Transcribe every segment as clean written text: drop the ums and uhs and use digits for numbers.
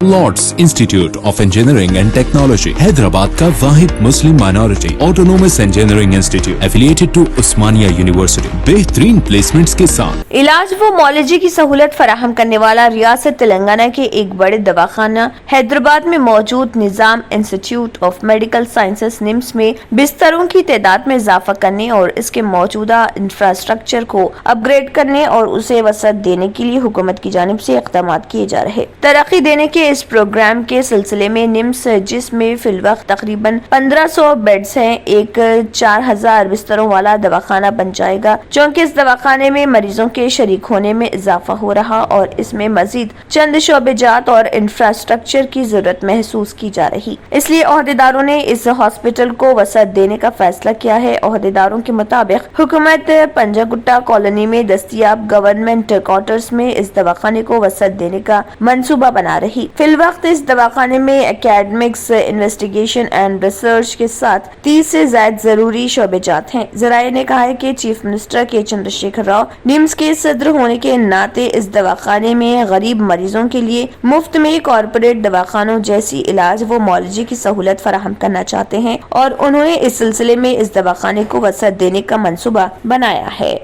Lord's Institute of Engineering and Technology Hyderabad का वाहिद Muslim minority autonomous engineering institute affiliated to Osmania university बेहतरीन placements के साथ इलाज व मौलजी की सहूलत फराहम करने वाला रियासत तेलंगाना के एक बड़े दवाखाना हैदराबाद में मौजूद Nizam institute of medical sciences NIMS में बिस्तरों की तादाद में इजाफा करने और इसके मौजूदा इंफ्रास्ट्रक्चर को अपग्रेड करने और उसे वसअत देने के लिए हुकूमत की जानिब से इक़दाम किए जा रहे। तरक्की देने के इस प्रोग्राम के सिलसिले में निम्स, जिसमें फिलवक्त तकरीबन 1500 बेड्स हैं, एक 4000 बिस्तरों वाला दवाखाना बन जाएगा। चूँकि इस दवाखाने में मरीजों के शरीक होने में इजाफा हो रहा और इसमें मजीद चंद शोबेजात और इंफ्रास्ट्रक्चर की जरूरत महसूस की जा रही, इसलिए ओहदेदारों ने इस हॉस्पिटल को वसअत देने का फैसला किया है। ओहदेदारों के मुताबिक हुकूमत पंजागुट्टा कॉलोनी में दस्तयाब गवर्नमेंट क्वार्टर्स में इस दवाखाने को वसअत देने का मंसूबा बना रही। फिलवक्त इस दवाखाने में एकेडमिक्स, इन्वेस्टिगेशन एंड रिसर्च के साथ 30 से ज्यादा जरूरी शोबेजात हैं। जराये ने कहा है कि चीफ मिनिस्टर के चंद्रशेखर राव निम्स के सदर होने के नाते इस दवाखाने में गरीब मरीजों के लिए मुफ्त में कॉर्पोरेट दवाखानों जैसी इलाज व मौलजी की सहूलत फराहम करना चाहते हैं और उन्होंने इस सिलसिले में इस दवाखाने को वसअत देने का मंसूबा बनाया है।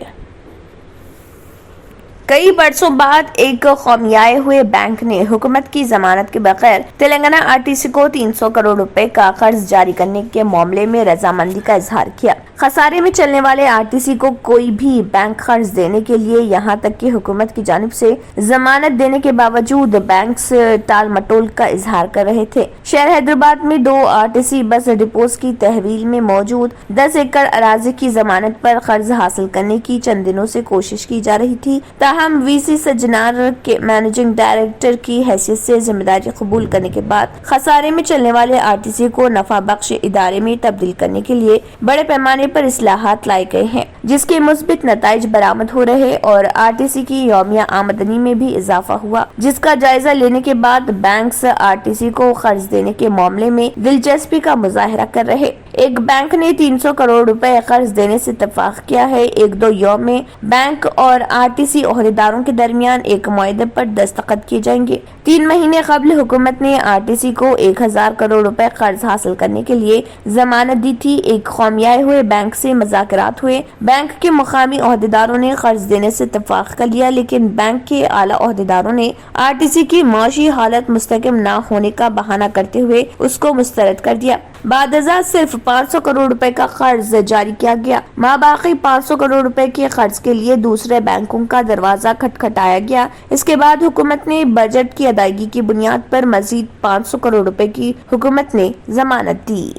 कई बरसों बाद एक खौमियाए हुए बैंक ने हुकूमत की जमानत के बगैर तेलंगाना आरटीसी को 300 करोड़ रुपए का कर्ज जारी करने के मामले में रजामंदी का इजहार किया। खसारे में चलने वाले आरटीसी को कोई भी बैंक कर्ज देने के लिए यहाँ तक कि हुकूमत की जानिब से जमानत देने के बावजूद बैंक्स टाल मटोल का इजहार कर रहे थे। शहर हैदराबाद में 2 आरटीसी बस डिपोज की तहवील में मौजूद 10 एकड़ अराजी की जमानत पर कर्ज हासिल करने की चंद दिनों से कोशिश की जा रही थी। हम वीसी सज्जनार के मैनेजिंग डायरेक्टर की हैसियत से जिम्मेदारी कबूल करने के बाद खसारे में चलने वाले आरटीसी को नफा बख्श इदारे में तब्दील करने के लिए बड़े पैमाने पर इस्लाहात लाए गए हैं, जिसके मुस्बित नताइज बरामद हो रहे और आरटीसी की यौमिया आमदनी में भी इजाफा हुआ, जिसका जायजा लेने के बाद बैंक्स आरटीसी को कर्ज देने के मामले में दिलचस्पी का मुजाहरा कर रहे। एक बैंक ने 300 करोड़ रुपए कर्ज देने से इत्तफाक किया है। 1-2 यौम में बैंक और आरटीसी ओहदेदारों के दरमियान एक मुआहदे पर दस्तखत किए जाएंगे। 3 महीने कबल हुकूमत ने आरटीसी को 1000 करोड़ रुपए कर्ज हासिल करने के लिए जमानत दी थी। एक खौमियाए हुए बैंक से मुज़ाकरात हुए। बैंक के मुकामी ओहदेदारों ने कर्ज देने से इत्तफाक कर लिया, लेकिन बैंक के आला ओहदेदारों ने आरटीसी की माशी हालत मुस्तहकम न होने का बहाना करते हुए उसको मुस्तरद कर दिया। बादजा सिर्फ 500 करोड़ रुपए का कर्ज जारी किया गया। माबाकी 500 करोड़ रुपए के कर्ज के लिए दूसरे बैंकों का दरवाजा खटखटाया गया। इसके बाद हुकूमत ने बजट की अदायगी की बुनियाद पर मजीद 500 करोड़ रुपए की हुकूमत ने जमानत दी।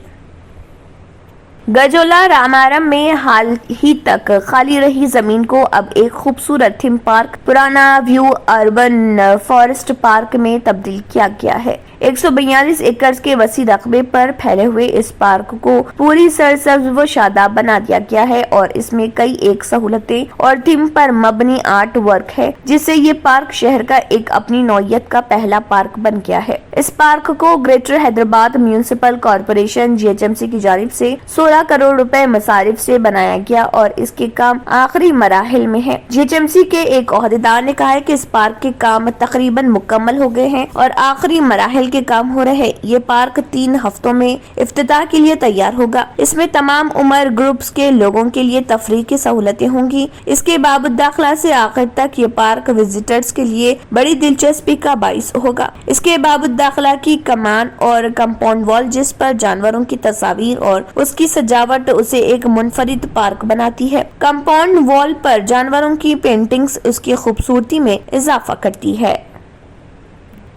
गजोला रामारम में हाल ही तक खाली रही जमीन को अब एक खूबसूरत थीम पार्क पुराना व्यू अर्बन फॉरेस्ट पार्क में तब्दील किया गया है। 142 एकड़ के वसी रकबे पर फैले हुए इस पार्क को पूरी सरसब्ज व शादाब बना दिया गया है और इसमें कई एक सहूलतें और थीम पर मबनी आर्ट वर्क है, जिससे ये पार्क शहर का एक अपनी नौयत का पहला पार्क बन गया है। इस पार्क को greater Hyderabad municipal corporation GHMC की जानिब से 16 करोड़ रुपए मसारिफ से बनाया गया और इसके काम आखिरी मराहिल में है। GHMC के एक ओहदेदार ने कहा है कि इस पार्क के काम तकरीबन मुकम्मल हो गए हैं और आखिरी मराहिल के काम हो रहे। ये पार्क 3 हफ्तों में इफ्तिताह के लिए तैयार होगा। इसमें तमाम उम्र ग्रुप्स के लोगों के लिए तफरीह की सहूलतें होंगी। इसके बाबत दाखिला से आखिर तक ये पार्क विजिटर्स के लिए बड़ी दिलचस्पी का बाइस होगा। इसके बाबत दाखिला की कमान और कंपाउंड वॉल, जिस पर जानवरों की तस्वीर और उसकी सजावट उसे एक मुनफरिद पार्क बनाती है। कंपाउंड वॉल पर जानवरों की पेंटिंग्स उसकी खूबसूरती में इजाफा करती है।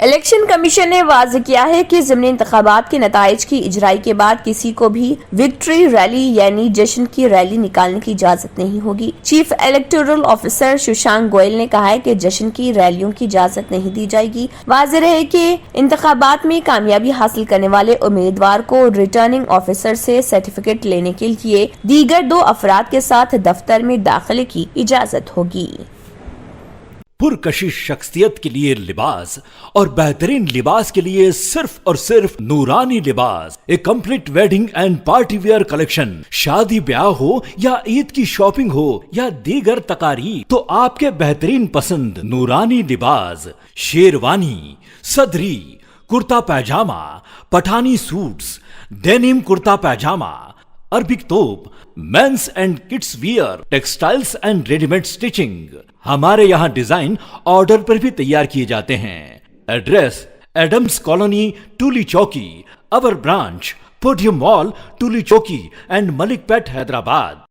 इलेक्शन कमीशन ने वाज़ेह किया है कि ज़िमनी इंतखाबात के नताइज की इजराई के बाद किसी को भी विक्ट्री रैली यानी जश्न की रैली निकालने की इजाजत नहीं होगी। Chief electoral officer Shashank Goyal ने कहा है कि जश्न की रैलियों की इजाजत नहीं दी जाएगी। वाज़ेह रहे कि इंतखाबात में कामयाबी हासिल करने वाले उम्मीदवार को रिटर्निंग ऑफिसर से सर्टिफिकेट लेने के लिए दीगर 2 अफराद के साथ दफ्तर में दाखिले की इजाजत होगी। पुरकशिश शख्सियत के लिए लिबास और बेहतरीन लिबास के लिए सिर्फ और सिर्फ Noorani Libas, a complete wedding and party wear collection. शादी ब्याह हो या ईद की शॉपिंग हो या दीगर तकारीब, तो आपके बेहतरीन पसंद नूरानी लिबास, शेरवानी, सदरी, kurta pyjama, Pathani suits, denim kurta pyjama, Arabic thobe, men's and kids wear, textiles and readymade stitching. हमारे यहाँ डिजाइन ऑर्डर पर भी तैयार किए जाते हैं। Address Adams colony, Toli Chowki, our branch podium mall, Toli Chowki and Malakpet, Hyderabad.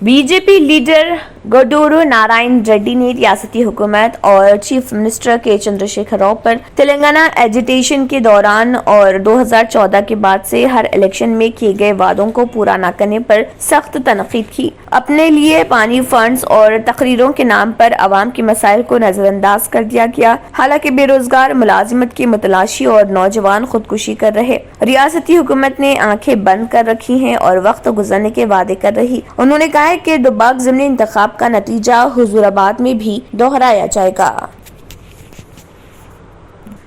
BJP leader Gaduru Narayan Reddy ने रियासती हुकूमत और चीफ मिनिस्टर के चंद्रशेखर राव पर तेलंगाना एजिटेशन के दौरान और 2014 के बाद से हर इलेक्शन में किए गए वादों को पूरा न करने पर सख्त तनकीद की। अपने लिए पानी फंड्स और तकरीरों के नाम पर आवाम के मसाइल को नजरअंदाज कर दिया गया। हालांकि बेरोजगार मुलाजिमत की मुतलाशी और नौजवान खुदकुशी कर रहे। रियासती हुकूमत ने आंखें बंद कर रखी हैं और वक्त गुजरने के वादे कर रही। उन्होंने कहा है कि दुबाक ज़िमनी इंतखाब का नतीजा हुजूराबाद में भी दोहराया जाएगा।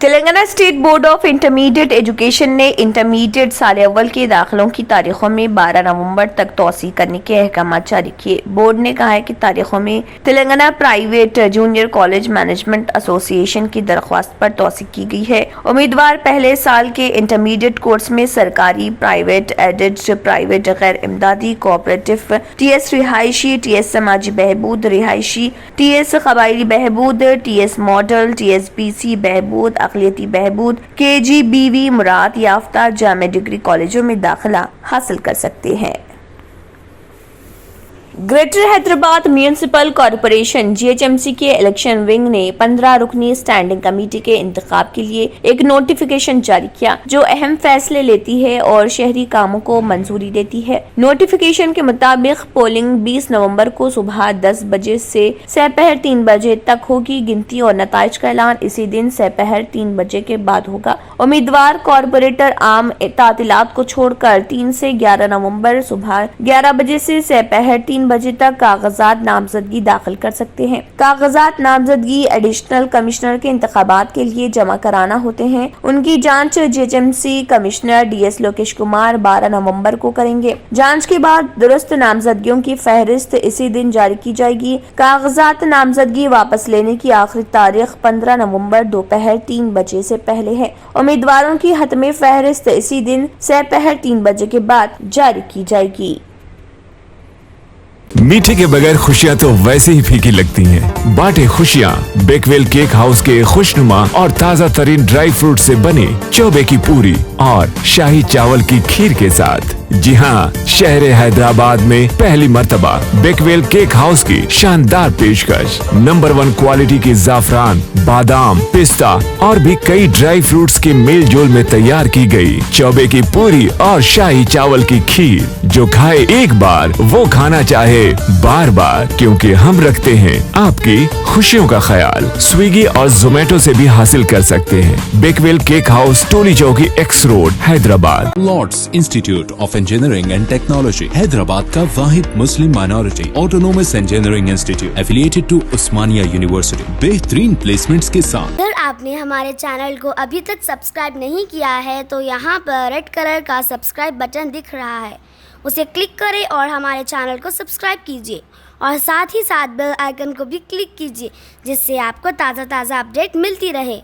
Telangana state board of intermediate education ने इंटरमीडिएट साल अव्वल के दाखिलों की तारीखों में 12 नवंबर तक तौसी करने के अहकाम जारी किए। बोर्ड ने कहा है कि तारीखों में Telangana private junior college management association की दरख्वास्त पर तौसी की गई है। उम्मीदवार पहले साल के इंटरमीडिएट कोर्स में सरकारी, प्राइवेट, एडेड, प्राइवेट, गैर इमदादी, कोऑपरेटिव, टीएस रिहायशी, टीएस समाजी बहबूद रिहायशी, टीएस कबायली बहबूद, टीएस मॉडल, टीएस बीसी बहबूद, अक़लियती बहबूद, केजीबीवी मुराद याफ्ता जामे डिग्री कॉलेजों में दाखिला हासिल कर सकते हैं। Greater Hyderabad municipal corporation GHMC के इलेक्शन विंग ने 15 रुकनी स्टैंडिंग कमेटी के इंतखाब के लिए एक नोटिफिकेशन जारी किया जो अहम फैसले लेती है और शहरी कामों को मंजूरी देती है। नोटिफिकेशन के मुताबिक पोलिंग 20 नवंबर को सुबह 10 बजे से दोपहर 3 बजे तक होगी। गिनती और नताइज का ऐलान इसी दिन दोपहर 3 बजे के बाद होगा। उम्मीदवार कॉरपोरेटर आम तातीलात को छोड़कर 3 से 11 नवंबर सुबह 11 बजे से दोपहर 3 बजे तक कागजात नामजदगी दाखिल कर सकते हैं। कागजात नामजदगी एडिशनल कमिश्नर के इंतखाबात के लिए जमा कराना होते हैं। उनकी जांच GHMC commissioner DS Lokesh Kumar 12 नवंबर को करेंगे। जांच के बाद दुरुस्त नामजदगियों की फहरिस्त इसी दिन जारी की जाएगी। कागजात नामजदगी वापस लेने की आखिरी तारीख 15 नवंबर दोपहर 3 बजे से पहले है। उम्मीदवारों की हतमी फहरिस्त इसी दिन दोपहर 3 बजे के बाद जारी की जाएगी। मीठे के बगैर खुशियाँ तो वैसे ही फीकी लगती हैं। बांटे खुशियाँ बेकवेल केक हाउस के खुशनुमा और ताज़ा तरीन ड्राई फ्रूट से बनी चौबे की पूरी और शाही चावल की खीर के साथ। जी हाँ, शहर हैदराबाद में पहली मर्तबा बेकवेल केक हाउस की शानदार पेशकश। नंबर 1 क्वालिटी की जाफरान, बादाम, पिस्ता और भी कई ड्राई फ्रूट्स के मेल जोल में तैयार की गई चौबे की पूरी और शाही चावल की खीर। जो खाए एक बार वो खाना चाहे बार बार, क्योंकि हम रखते हैं आपकी खुशियों का ख्याल। स्विगी और जोमेटो से भी हासिल कर सकते हैं। Bakewell cake house, Toli Chowki, X road, Hyderabad. Lords Institute of Engineering and Technology, Hyderabad का वाहिद Muslim minority autonomous engineering institute affiliated to Osmania university. बेहतरीन प्लेसमेंट्स के साथ। अगर आपने हमारे चैनल को अभी तक सब्सक्राइब नहीं किया है तो यहाँ पर रेड कलर का सब्सक्राइब बटन दिख रहा है, उसे क्लिक करें और हमारे चैनल को सब्सक्राइब कीजिए और साथ ही साथ बेल आइकन को भी क्लिक कीजिए जिससे आपको ताज़ा अपडेट मिलती रहे।